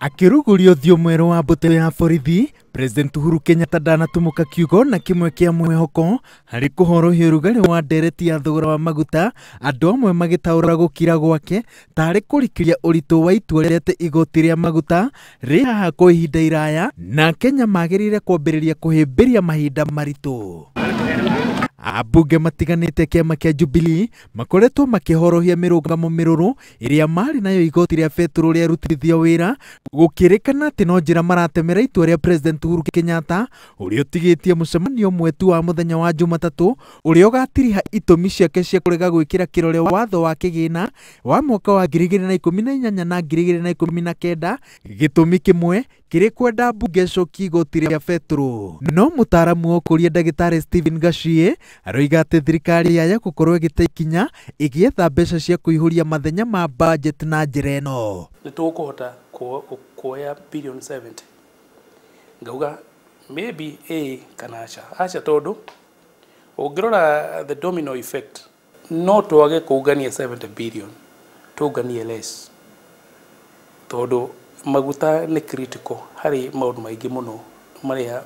Akirugurio thio mwero wa mbũtũ ya borithi, President Uhuru Kenyatta ndanatumuka kiugo na kimwe kia mwihoko hari kuhorohia urugari wa ndereti ya thogora wa maguta, andu amwe magitaura gukira gwake tari kurikiria uritu wa itua riete igoti ria maguta ri haha kwa ihinda iraya na Kenya magirire kwambiriria kuhimbiria mahinda maritu. Abunge matiganite kiama kia Jubilee makoretwo makihorohia mirungamo miruru iria mari nayo igoti ria federal ria rutithio wira gukirikana ati no njira maratemera itua ria President Uhuru Kenyatta uria utigitie mucemanio mwetu wa muthenya wa Jumatatu uria ugatiriha itumi ciake cia kurega gwikira kirore watho wa kigina wa mwaka wa 2018 na 2019 gitumi kimwe kiri kwenda mbunge coki igoti ria federal. No mutaramu ukuria Dagitari Stephen Gachie aroiga ati thirikari yaya gukorwo igite ikinya igietha mbeca cia kuihuria mathenya ma budget na njira ino. Nitukuhota kuoya billion 70 ngauga maybe kana acha tondu ungirora the domino effect no twage kugania 70 billion tuganie less tondu maguta ni critical hari maundu maingi muno maria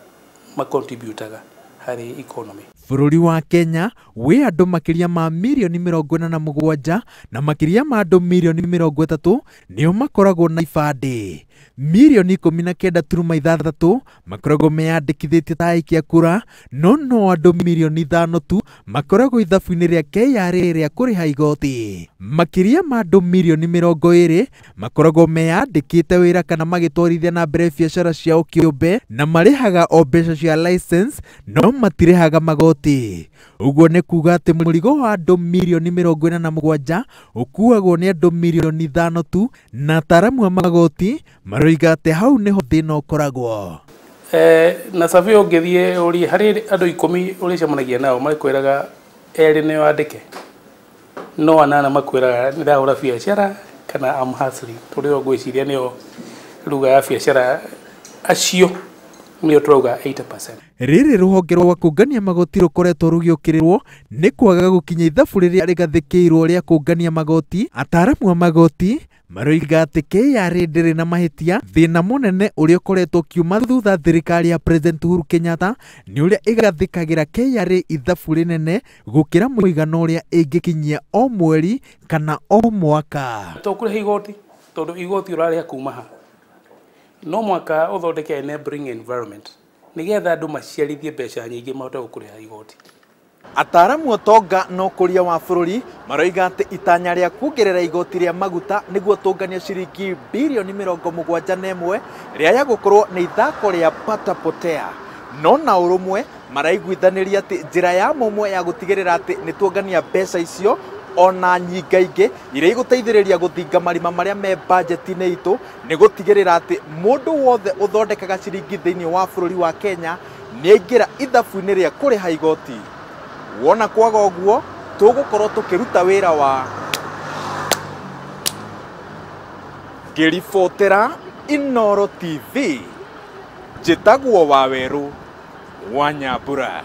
macontributaga hari economy. Bururi wa Kenya wi andu makiria ma milioni 47 na makiria ma andu milioni 30 nio makoragwo na ibande. Milioni 19.6 makoragwo meyandikithitie ta aikia kura, no andu milioni 5 tu makoragwo ithabu-ini ria KRA ria kuriha igoti. Makiria ma andu milioni 20 makoragwo meyandikite wira kana magitwarithia na mbere biacara ciao kiumbe na marihaga o mbeca cia license no matirehaga magoti. Uguo ni kuga ati murigo wa andu milioni 47 ukuagwo ni andu milioni 5 tu na ataramu a magoti maroiga ati hau niho thina ukoragwo. Na survey ungithie uri hari andu 10 uri cemanagia nao makwiraga eri ni wandike no anana makwiraga ni ndahura biacara kana am hustling turi ngwiciria nio ruga ya biacara acio nio turauga 80%. Riri ruhonge rwa kungania magoti rukoretwo rugiukirirwo ni kwaga gukinya ithabu riria rigathikirwo ria kungania magoti. Ataramu a magoti maroiga ati KRA ndiri na mahitia. Thina munene uria ukoretwo kiuma thutha thirikari ya President Uhuru Kenyatta ni uria igathikagira KRA ithabu rinene gukira muigano uria ingikinyia o mweri kana o mwaka. Tukuriha igoti tondu igoti urariha kuma ha no mwaka uthondeke enabling environment nigetha andu maciarithie mbeca nyingi mahote gukuriha igoti. Ataramu otonga no kuria wa bururi maroiga ati itanya ria kuongerera igoti ria maguta niguo tungania ciringi bilioni 71 ria ya gukorwo ni ithako ria pata potea. No na urumwe maraiguithaniria ati njira ya momwe ya gutigirira ati ni tuongania mbeca icio ona nyingaingi iria iguteithiriria guthinga marima maria me budget-ini itu ni gutigirira ati mundu wothe uthondekaga ciringi thiini wa bururi wa Kenya ni aingira ithabu-ini ria kuriha igoti. Wona kwaga uguo tugukorwo tukiruta wira wa ngiribotera Inooro TV njitagwo Waweru wa Nyambura.